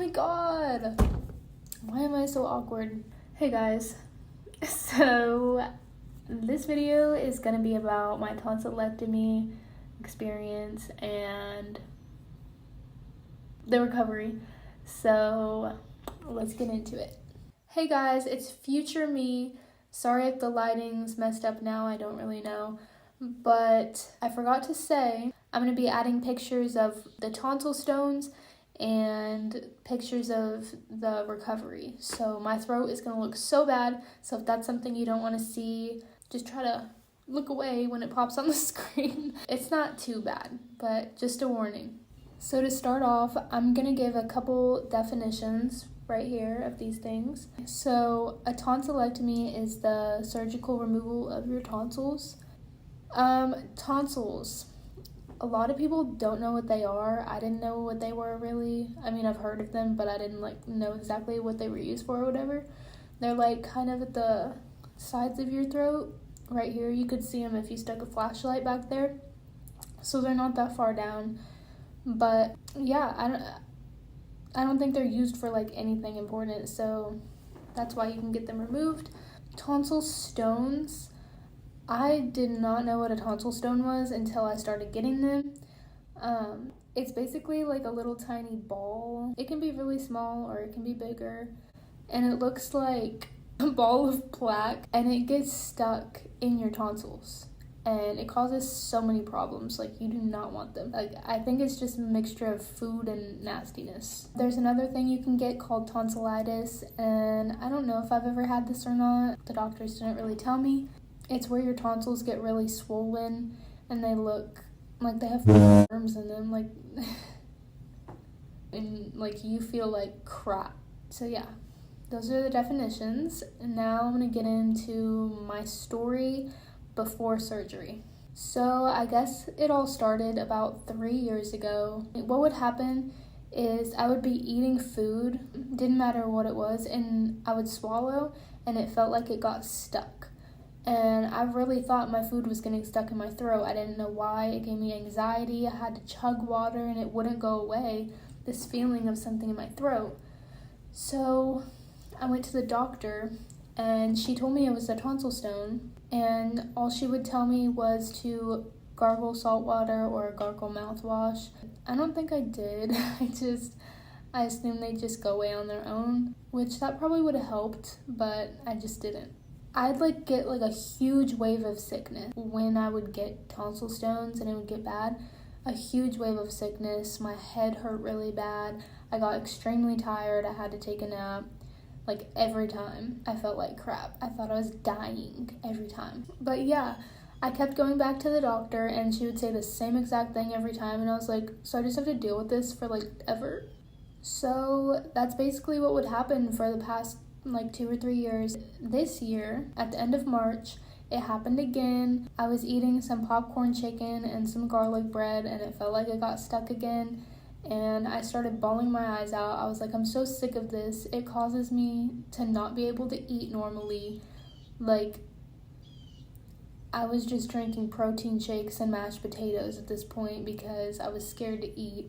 my god! Why am I so awkward? Hey guys, so this video is gonna be about my tonsillectomy experience and the recovery. So let's get into it. Hey guys, it's future me. Sorry if the lighting's messed up now, I don't really know. But I forgot to say, I'm going to be adding pictures of the tonsil stones and pictures of the recovery. So my throat is going to look so bad. So if that's something you don't want to see, just try to look away when it pops on the screen. It's not too bad, but just a warning. So to start off, I'm going to give a couple definitions right here of these things. So a tonsillectomy is the surgical removal of your tonsils. Tonsils. A lot of people don't know what they are. I didn't know what they were really. I mean, I've heard of them, but I didn't know exactly what they were used for or whatever. They're kind of at the sides of your throat. Right here, you could see them if you stuck a flashlight back there. So they're not that far down. But yeah, I don't think they're used for anything important, so that's why you can get them removed. Tonsil stones. I did not know what a tonsil stone was until I started getting them. It's basically a little tiny ball. It can be really small or it can be bigger. And it looks like a ball of plaque and it gets stuck in your tonsils. And it causes so many problems. You do not want them. I think it's just a mixture of food and nastiness. There's another thing you can get called tonsillitis. And I don't know if I've ever had this or not. The doctors didn't really tell me. It's where your tonsils get really swollen and they look like they have worms in them, and you feel like crap. So yeah, those are the definitions. And now I'm gonna get into my story before surgery. So I guess it all started about 3 years ago. What would happen is I would be eating food, didn't matter what it was, and I would swallow and it felt like it got stuck. And I really thought my food was getting stuck in my throat. I didn't know why. It gave me anxiety. I had to chug water and it wouldn't go away, this feeling of something in my throat. So I went to the doctor and she told me it was a tonsil stone. And all she would tell me was to gargle salt water or gargle mouthwash. I don't think I did. I assumed they'd just go away on their own, which that probably would have helped, but I just didn't. I'd get a huge wave of sickness when I would get tonsil stones and it would get bad. A huge wave of sickness. My head hurt really bad. I got extremely tired. I had to take a nap. Every time I felt like crap. I thought I was dying every time. But yeah, I kept going back to the doctor and she would say the same exact thing every time. And I was like, so I just have to deal with this for ever? So that's basically what would happen for the past 2 or 3 years. This year, at the end of March, it happened again. I was eating some popcorn chicken and some garlic bread and it felt like it got stuck again. And I started bawling my eyes out. I was like, I'm so sick of this. It causes me to not be able to eat normally. I was just drinking protein shakes and mashed potatoes at this point because I was scared to eat.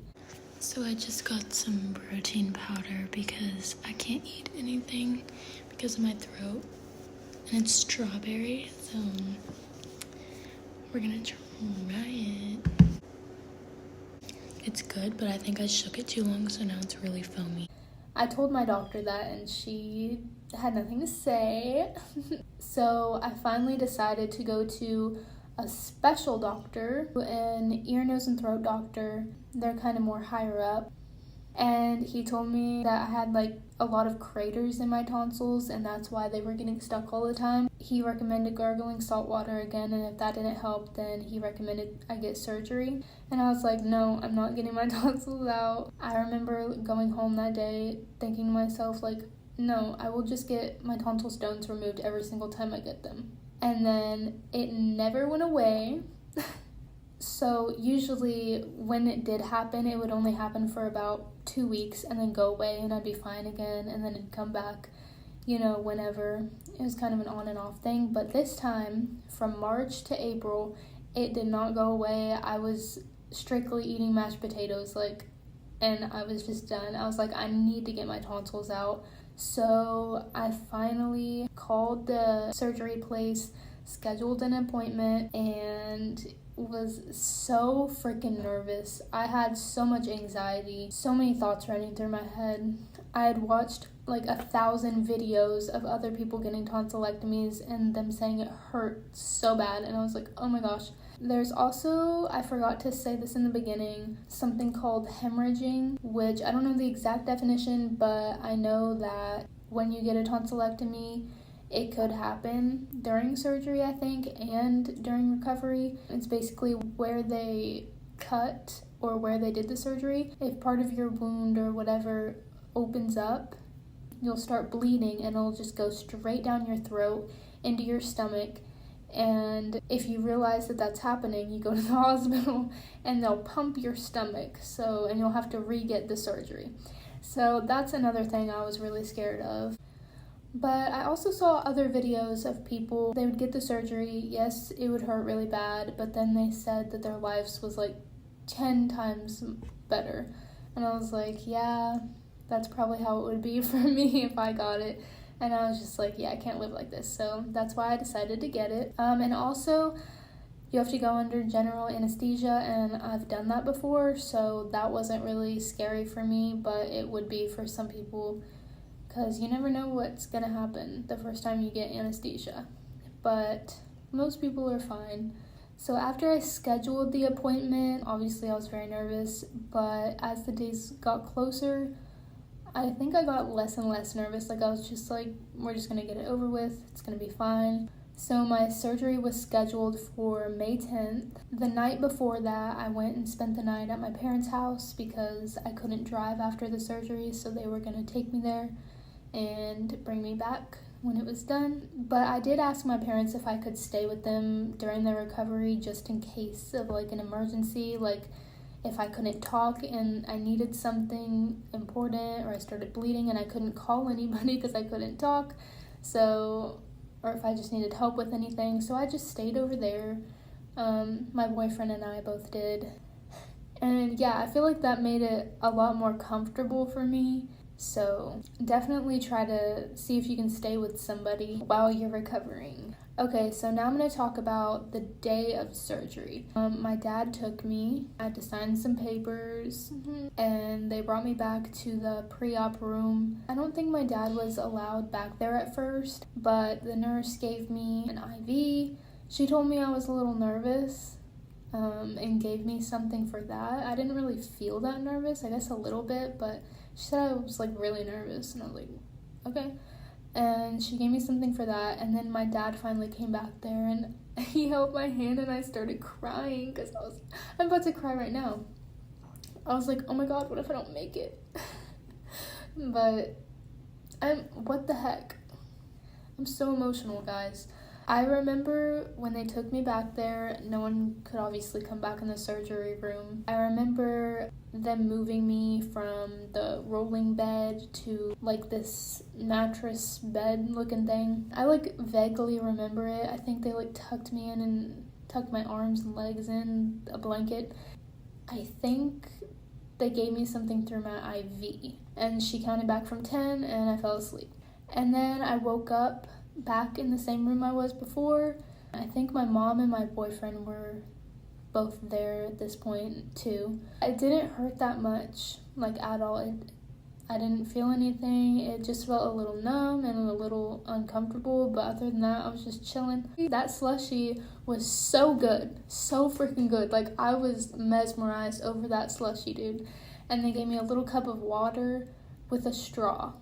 So I just got some protein powder because I can't eat anything because of my throat. And it's strawberry, so we're gonna try it. It's good, but I think I shook it too long, so now it's really foamy. I told my doctor that and she had nothing to say. So I finally decided to go to a special doctor, an ear, nose, and throat doctor. They're kind of more higher up. And he told me that I had a lot of craters in my tonsils and that's why they were getting stuck all the time. He recommended gargling salt water again, and if that didn't help, then he recommended I get surgery. And I was like, no, I'm not getting my tonsils out. I remember going home that day thinking to myself no, I will just get my tonsil stones removed every single time I get them. And then it never went away. So usually when it did happen, it would only happen for about 2 weeks and then go away and I'd be fine again and then it'd come back, whenever. It was kind of an on and off thing. But this time, from March to April, it did not go away. I was strictly eating mashed potatoes and I was just done. I was like, I need to get my tonsils out. So I finally called the surgery place, scheduled an appointment, and was so freaking nervous. I had so much anxiety, so many thoughts running through my head. I had watched like 1,000 videos of other people getting tonsillectomies and them saying it hurt so bad, and I was like, oh my gosh. There's also, I forgot to say this in the beginning, something called hemorrhaging, which I don't know the exact definition, but I know that when you get a tonsillectomy, it could happen during surgery, I think, and during recovery. It's basically where they cut or where they did the surgery. If part of your wound or whatever opens up, you'll start bleeding and it'll just go straight down your throat into your stomach. And if you realize that that's happening, you go to the hospital and they'll pump your stomach, and you'll have to re-get the surgery. So that's another thing I was really scared of. But I also saw other videos of people, they would get the surgery, yes, it would hurt really bad, but then they said that their lives was like 10 times better. And I was like, yeah, that's probably how it would be for me if I got it. And I was just like, yeah, I can't live like this. So that's why I decided to get it. And also, you have to go under general anesthesia, and I've done that before, so that wasn't really scary for me, but it would be for some people, because you never know what's going to happen the first time you get anesthesia. But most people are fine. So after I scheduled the appointment, obviously I was very nervous, but as the days got closer, I think I got less and less nervous. Like, I was just like, we're just going to get it over with. It's going to be fine. So my surgery was scheduled for May 10th. The night before that, I went and spent the night at my parents' house because I couldn't drive after the surgery, so they were going to take me there and bring me back when it was done. But I did ask my parents if I could stay with them during their recovery just in case of like an emergency, like if I couldn't talk and I needed something important, or I started bleeding and I couldn't call anybody because I couldn't talk, or if I just needed help with anything. So I just stayed over there. My boyfriend and I both did. And yeah, I feel like that made it a lot more comfortable for me. So definitely try to see if you can stay with somebody while you're recovering. Okay, so now I'm going to talk about the day of surgery. My dad took me. I had to sign some papers, and they brought me back to the pre-op room. I don't think my dad was allowed back there at first, but the nurse gave me an IV. She told me I was a little nervous, and gave me something for that. I didn't really feel that nervous, I guess a little bit, but she said I was like really nervous, and I was like, okay. And she gave me something for that, and then my dad finally came back there, and he held my hand, and I started crying, because I'm about to cry right now. I was like, oh my god, what if I don't make it? But, what the heck? I'm so emotional, guys. I remember when they took me back there, no one could obviously come back in the surgery room. I remember them moving me from the rolling bed to like this mattress bed looking thing. I like vaguely remember it. I think they like tucked me in and tucked my arms and legs in a blanket. I think they gave me something through my IV, and she counted back from 10 and I fell asleep. And then I woke up back in the same room I was before. I think my mom and my boyfriend were both there at this point too. It didn't hurt that much, like at all. I didn't feel anything. It just felt a little numb and a little uncomfortable, but other than that, I was just chilling. That slushie was so good, so freaking good. Like, I was mesmerized over that slushie, dude. And they gave me a little cup of water with a straw,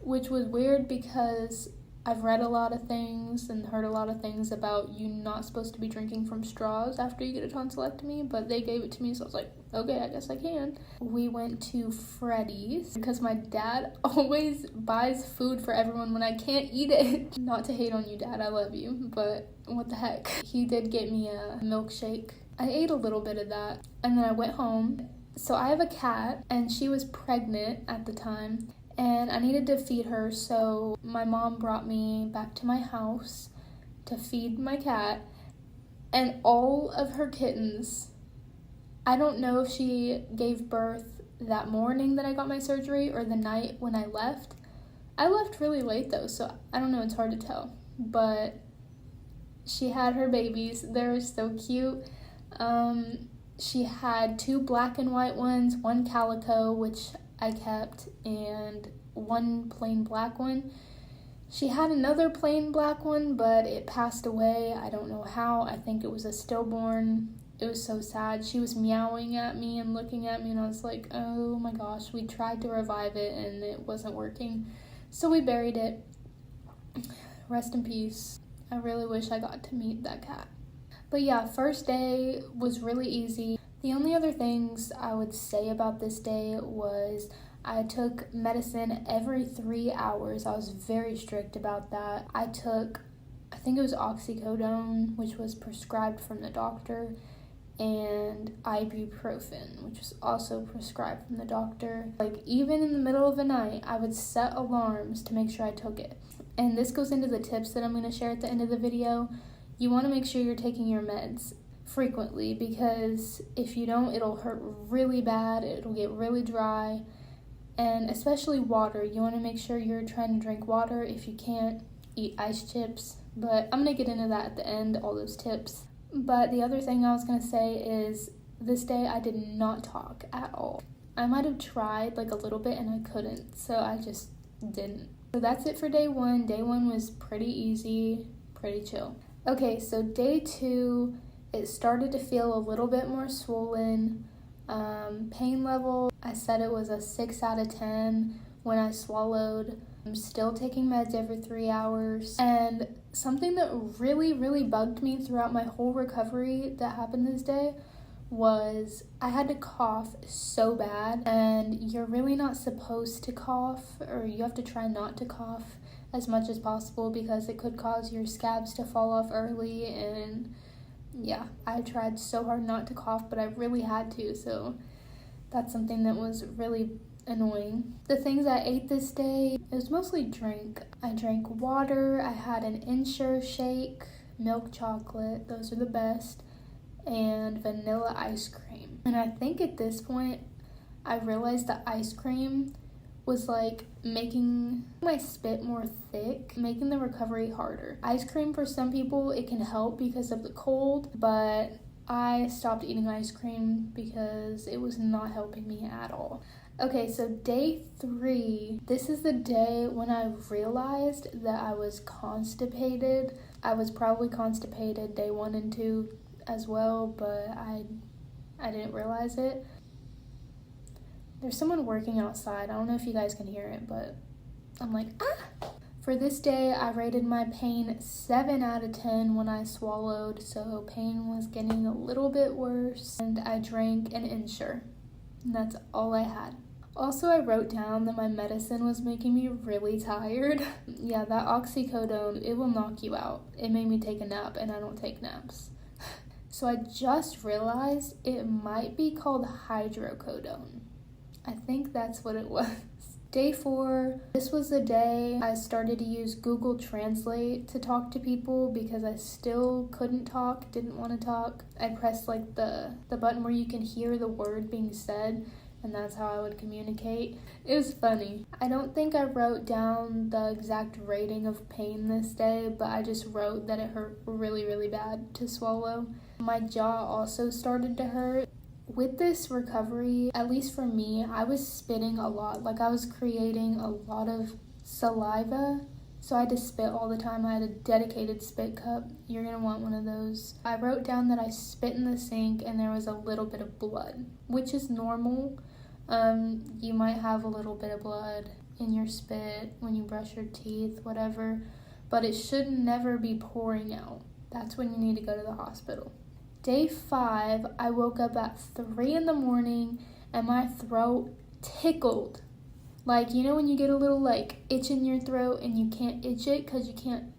which was weird because I've read a lot of things and heard a lot of things about you not supposed to be drinking from straws after you get a tonsillectomy, but they gave it to me, so I was like, okay, I guess I can. We went to Freddy's because my dad always buys food for everyone when I can't eat it. Not to hate on you, Dad, I love you, but what the heck. He did get me a milkshake. I ate a little bit of that, and then I went home. So I have a cat, and she was pregnant at the time, and I needed to feed her, so my mom brought me back to my house to feed my cat, and all of her kittens, I don't know if she gave birth that morning that I got my surgery or the night when I left. I left really late though, so I don't know, it's hard to tell. But she had her babies. They were so cute. She had 2 black and white ones, 1 calico, which I kept, and 1 plain black one. She had another plain black one, but it passed away. I don't know how. I think it was a stillborn. It was so sad. She was meowing at me and looking at me, and I was like, oh my gosh. We tried to revive it, and it wasn't working. So we buried it. Rest in peace. I really wish I got to meet that cat. But yeah, first day was really easy. The only other things I would say about this day was I took medicine every 3 hours. I was very strict about that. I think it was oxycodone, which was prescribed from the doctor, and ibuprofen, which was also prescribed from the doctor. Like, even in the middle of the night, I would set alarms to make sure I took it. And this goes into the tips that I'm going to share at the end of the video. You want to make sure you're taking your meds frequently, because if you don't, it'll hurt really bad. It'll get really dry. And especially water. You want to make sure you're trying to drink water. If you can't, eat ice chips. But I'm going to get into that at the end, all those tips. But the other thing I was going to say is this day I did not talk at all. I might have tried like a little bit and I couldn't, so I just didn't. So that's it for day 1. Day 1 was pretty easy, pretty chill. Okay, so day 2, it started to feel a little bit more swollen. Pain level, I said it was a 6 out of 10 when I swallowed. I'm still taking meds every 3 hours. And something that really, really bugged me throughout my whole recovery that happened this day was I had to cough so bad, and you're really not supposed to cough, or you have to try not to cough as much as possible because it could cause your scabs to fall off early. And yeah, I tried so hard not to cough, but I really had to, so that's something that was really annoying. The things I ate this day, it was mostly drink. I drank water, I had an Ensure shake, milk chocolate, those are the best, and vanilla ice cream. And I think at this point, I realized that ice cream was like making my spit more thick, making the recovery harder. Ice cream, for some people, it can help because of the cold, but I stopped eating ice cream because it was not helping me at all. Okay, so day 3, this is the day when I realized that I was constipated. I was probably constipated day 1 and 2 as well, but I didn't realize it. There's someone working outside. I don't know if you guys can hear it, but I'm like, ah! For this day, I rated my pain 7 out of 10 when I swallowed, so pain was getting a little bit worse, and I drank an Ensure, and that's all I had. Also, I wrote down that my medicine was making me really tired. Yeah, that oxycodone, it will knock you out. It made me take a nap, and I don't take naps. So I just realized it might be called hydrocodone. I think that's what it was. Day 4, this was the day I started to use Google Translate to talk to people because I still couldn't talk, didn't want to talk. I pressed like the button where you can hear the word being said, and that's how I would communicate. It was funny. I don't think I wrote down the exact rating of pain this day, but I just wrote that it hurt really, really bad to swallow. My jaw also started to hurt. With this recovery, at least for me, I was spitting a lot. Like, I was creating a lot of saliva, so I had to spit all the time. I had a dedicated spit cup. You're gonna want one of those. I wrote down that I spit in the sink and there was a little bit of blood, which is normal. You might have a little bit of blood in your spit when you brush your teeth, whatever, but it should never be pouring out. That's when you need to go to the hospital. Day 5, I woke up at 3 in the morning and my throat tickled. Like, you know when you get a little like itch in your throat and you can't itch it because you can't,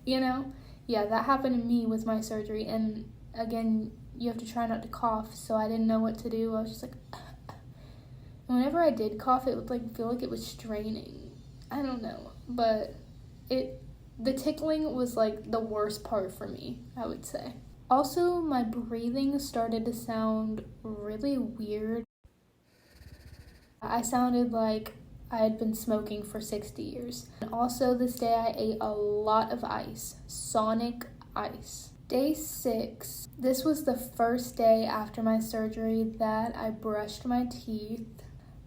you know? Yeah, that happened to me with my surgery. And again, you have to try not to cough, so I didn't know what to do. I was just like, and whenever I did cough, it would like feel like it was straining. I don't know, but the tickling was like the worst part for me, I would say. Also, my breathing started to sound really weird. I sounded like I had been smoking for 60 years. And also this day I ate a lot of ice, Sonic ice. Day 6, this was the first day after my surgery that I brushed my teeth.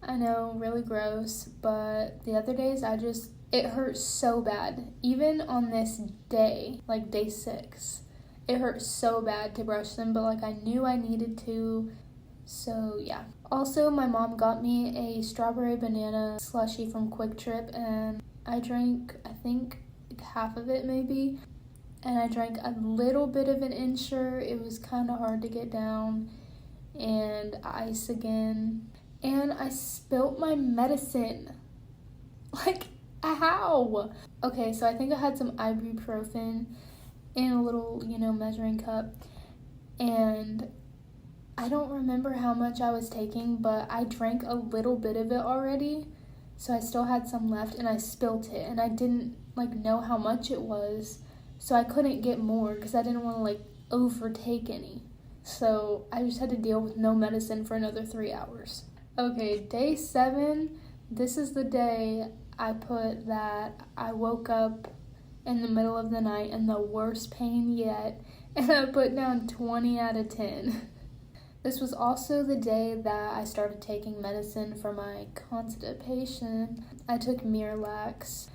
I know, really gross, but the other days it hurt so bad. Even on this day, like day 6, it hurt so bad to brush them, but like I knew I needed to, so yeah. Also, my mom got me a strawberry banana slushie from Quick Trip, and I drank, I think, half of it maybe, and I drank a little bit of an Ensure. It was kind of hard to get down, and ice again. And I spilt my medicine. Like, how? Okay, so I think I had some ibuprofen in a little, measuring cup. And I don't remember how much I was taking, but I drank a little bit of it already. So I still had some left, and I spilt it. And I didn't, know how much it was. So I couldn't get more because I didn't want to, overtake any. So I just had to deal with no medicine for another 3 hours. Okay, day 7, this is the day I put that I woke up in the middle of the night in the worst pain yet, and I put down 20 out of 10. This was also the day that I started taking medicine for my constipation. I took Miralax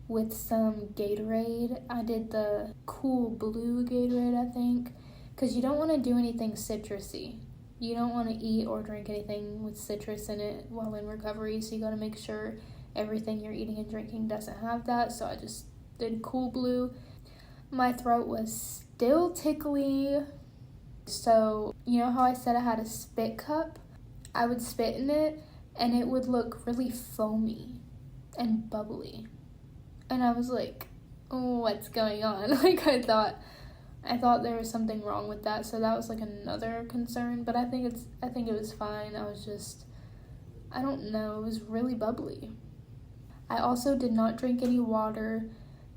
with some Gatorade. I did the cool blue Gatorade, I think, because you don't want to do anything citrusy. You don't want to eat or drink anything with citrus in it while in recovery, so you got to make sure everything you're eating and drinking doesn't have that. So I just did cool blue. My throat was still tickly. So, you know how I said I had a spit cup? I would spit in it and it would look really foamy and bubbly. And I was like, oh, what's going on? I thought there was something wrong with that, so that was another concern, but I think it was fine. I don't know, it was really bubbly. I also did not drink any water,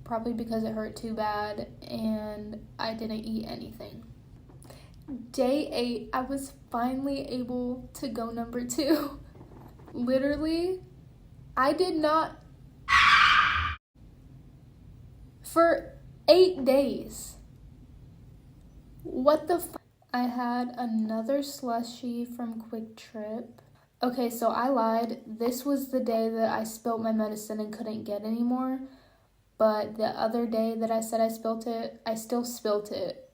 probably because it hurt too bad, and I didn't eat anything. Day 8, I was finally able to go number 2. Literally, I did not for 8 days. What the I had another slushie from Quick Trip. Okay, so I lied. This was the day that I spilt my medicine and couldn't get any more. But the other day that I said I spilt it, I still spilt it.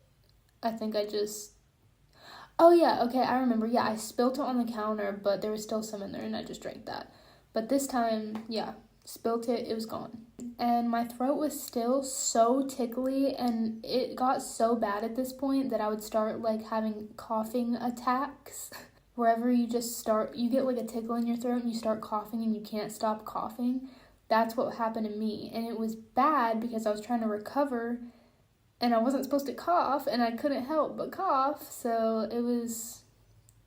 I think I just... Oh yeah, okay, I remember. Yeah, I spilt it on the counter, but there was still some in there and I just drank that. But this time, yeah, spilt it, it was gone. And my throat was still so tickly, and it got so bad at this point that I would start having coughing attacks. Wherever you get a tickle in your throat and you start coughing and you can't stop coughing. That's what happened to me. And it was bad because I was trying to recover and I wasn't supposed to cough and I couldn't help but cough. So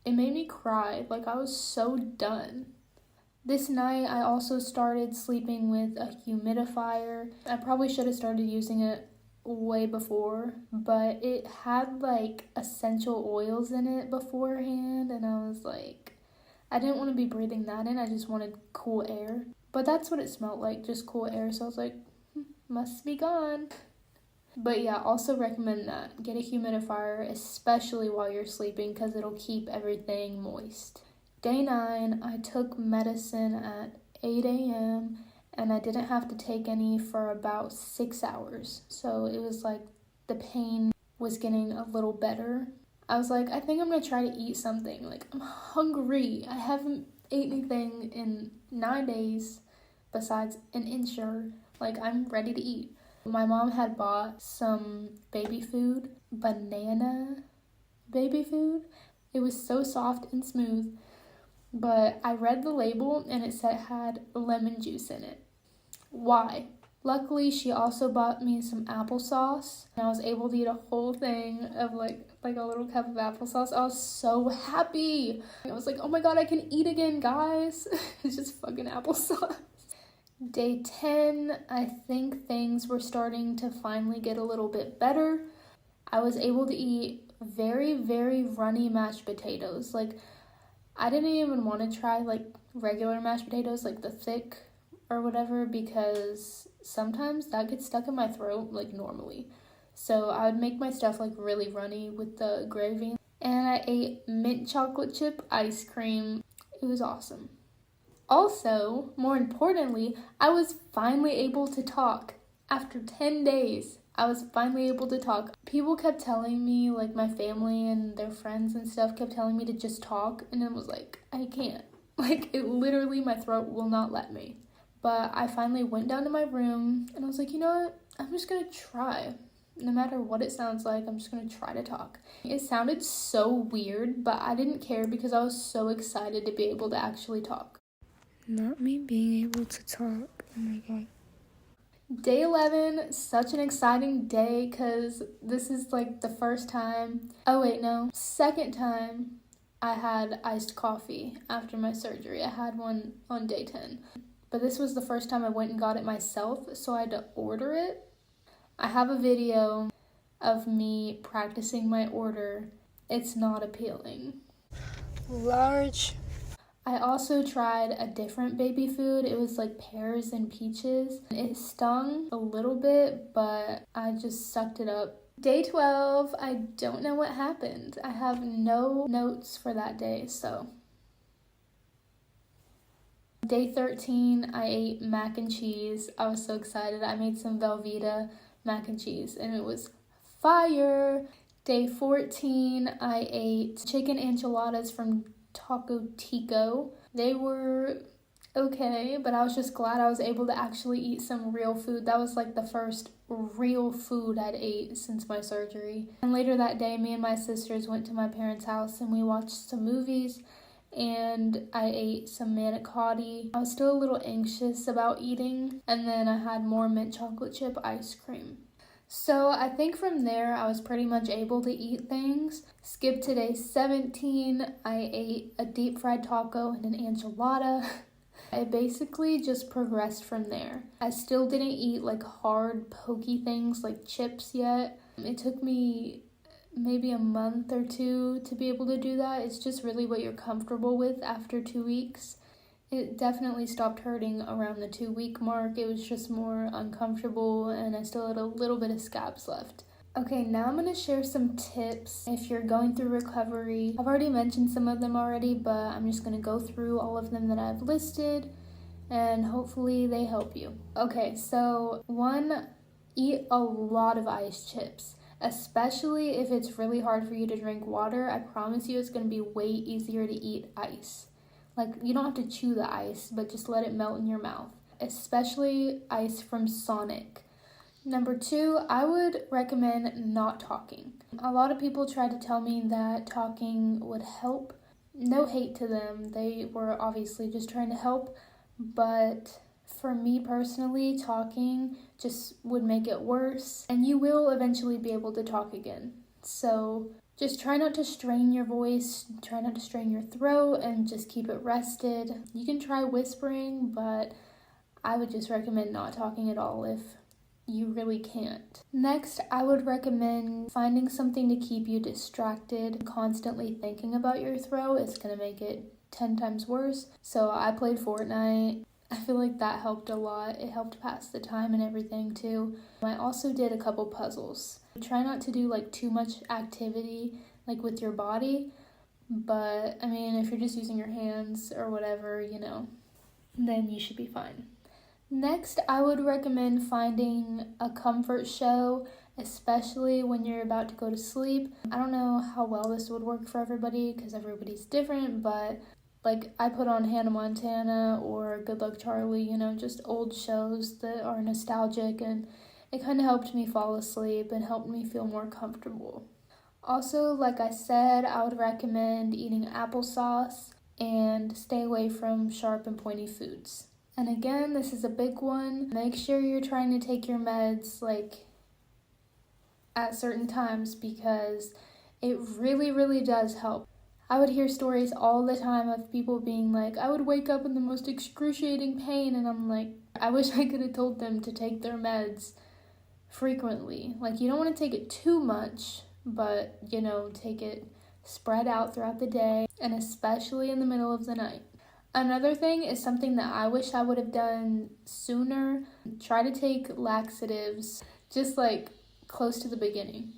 it made me cry. I was so done. This night, I also started sleeping with a humidifier. I probably should have started using it way before, but it had essential oils in it beforehand, and I was I didn't want to be breathing that in. I just wanted cool air. But that's what it smelled like, just cool air. So I was must be gone. But yeah, also recommend that. Get a humidifier, especially while you're sleeping, because it'll keep everything moist. Day 9, I took medicine at 8 a.m. and I didn't have to take any for about 6 hours. So it was the pain was getting a little better. I was I think I'm going to try to eat something. I'm hungry. I haven't ate anything in 9 days besides an Ensure. I'm ready to eat. My mom had bought some baby food, banana baby food. It was so soft and smooth. But I read the label and it said it had lemon juice in it. Why? Luckily, she also bought me some applesauce, and I was able to eat a whole thing of a little cup of applesauce. I was so happy. I was oh my god, I can eat again, guys. It's just fucking applesauce. Day 10, I think things were starting to finally get a little bit better. I was able to eat very, very runny mashed potatoes. I didn't even want to try like regular mashed potatoes, like the thick or whatever, because sometimes that gets stuck in my throat like normally. So I would make my stuff like really runny with the gravy. And I ate mint chocolate chip ice cream. It was awesome. Also, more importantly, I was finally able to talk. After 10 days, I was finally able to talk. People kept telling me, like my family and their friends and stuff kept telling me to just talk, and it was like, I can't. Like, it literally, my throat will not let me. But I finally went down to my room, and I was like, you know what? I'm just gonna try. No matter what it sounds like, I'm just gonna try to talk. It sounded so weird, but I didn't care because I was so excited to be able to actually talk. Not me being able to talk. Oh my god. Day 11, such an exciting day because this is like the first time, second time I had iced coffee after my surgery. I had one on day 10. But this was the first time I went and got it myself, so I had to order it. I have a video of me practicing my order. It's not appealing. Large. I also tried a different baby food. It was like pears and peaches. It stung a little bit, but I just sucked it up. Day 12, I don't know what happened. I have no notes for that day, so. Day 13, I ate mac and cheese. I was so excited. I made some Velveeta mac and cheese, and it was fire. Day 14, I ate chicken enchiladas from Taco Tico. They were okay, but I was just glad I was able to actually eat some real food. That was like the first real food I'd ate since my surgery. And later that day, me and my sisters went to my parents' house and we watched some movies, and I ate some manicotti. I was still a little anxious about eating, and then I had more mint chocolate chip ice cream. So I think from there I was pretty much able to eat things. Skip to day 17, I ate a deep fried taco and an enchilada. I basically just progressed from there. I still didn't eat like hard pokey things like chips yet. It took me maybe a month or two to be able to do that. It's just really what you're comfortable with after 2 weeks. It definitely stopped hurting around the 2-week mark. It was just more uncomfortable and I still had a little bit of scabs left. Okay, now I'm going to share some tips if you're going through recovery. I've already mentioned some of them already, but I'm just going to go through all of them that I've listed and hopefully they help you. Okay, so 1, eat a lot of ice chips. Especially if it's really hard for you to drink water, I promise you it's going to be way easier to eat ice. Like, you don't have to chew the ice, but just let it melt in your mouth. Especially ice from Sonic. Number 2, I would recommend not talking. A lot of people try to tell me that talking would help. No hate to them. They were obviously just trying to help. But for me personally, talking just would make it worse. And you will eventually be able to talk again. So just try not to strain your voice, try not to strain your throat, and just keep it rested. You can try whispering, but I would just recommend not talking at all if you really can't. Next, I would recommend finding something to keep you distracted. Constantly thinking about your throat is going to make it 10 times worse. So I played Fortnite. I feel like that helped a lot. It helped pass the time and everything too. I also did a couple puzzles. Try not to do like too much activity like with your body, but I mean if you're just using your hands or whatever, then you should be fine. Next, I would recommend finding a comfort show, especially when you're about to go to sleep. I don't know how well this would work for everybody because everybody's different, but like I put on Hannah Montana or Good Luck Charlie, just old shows that are nostalgic, and it kind of helped me fall asleep and helped me feel more comfortable. Also, like I said, I would recommend eating applesauce and stay away from sharp and pointy foods. And again, this is a big one. Make sure you're trying to take your meds like at certain times because it really, really does help. I would hear stories all the time of people being like, I would wake up in the most excruciating pain, and I'm like, I wish I could have told them to take their meds frequently. Like, you don't want to take it too much, but, take it spread out throughout the day, and especially in the middle of the night. Another thing is something that I wish I would have done sooner. Try to take laxatives just like close to the beginning,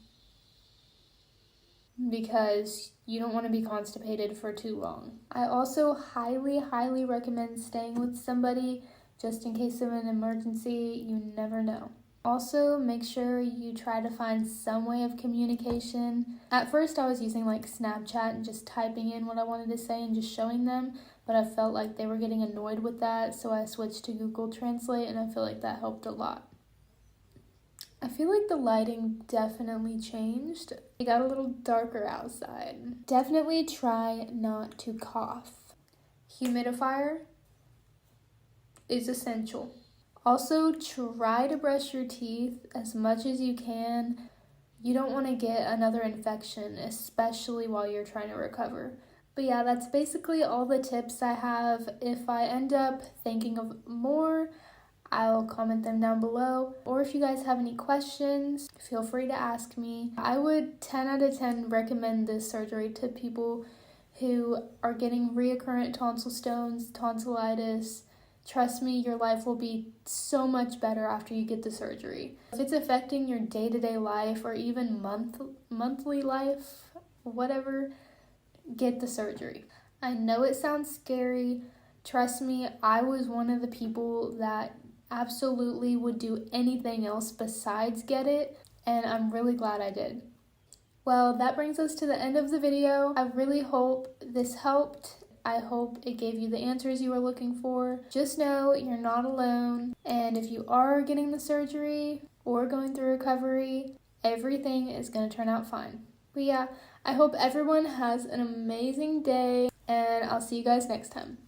because you don't want to be constipated for too long. I also highly recommend staying with somebody just in case of an emergency. You never know. Also, make sure you try to find some way of communication. At first, I was using like Snapchat and just typing in what I wanted to say and just showing them, but I felt like they were getting annoyed with that, so I switched to Google Translate, and I feel like that helped a lot. I feel like the lighting definitely changed. It got a little darker outside. Definitely try not to cough. Humidifier is essential. Also, try to brush your teeth as much as you can. You don't want to get another infection, especially while you're trying to recover. But yeah, that's basically all the tips I have. If I end up thinking of more, I'll comment them down below. Or if you guys have any questions, feel free to ask me. I would 10 out of 10 recommend this surgery to people who are getting reoccurrent tonsil stones, tonsillitis. Trust me, your life will be so much better after you get the surgery. If it's affecting your day-to-day life or even monthly life, whatever, get the surgery. I know it sounds scary. Trust me, I was one of the people that absolutely would do anything else besides get it, and I'm really glad I did. Well, that brings us to the end of the video. I really hope this helped. I hope it gave you the answers you were looking for. Just know you're not alone, and if you are getting the surgery or going through recovery, everything is going to turn out fine. But yeah, I hope everyone has an amazing day, and I'll see you guys next time.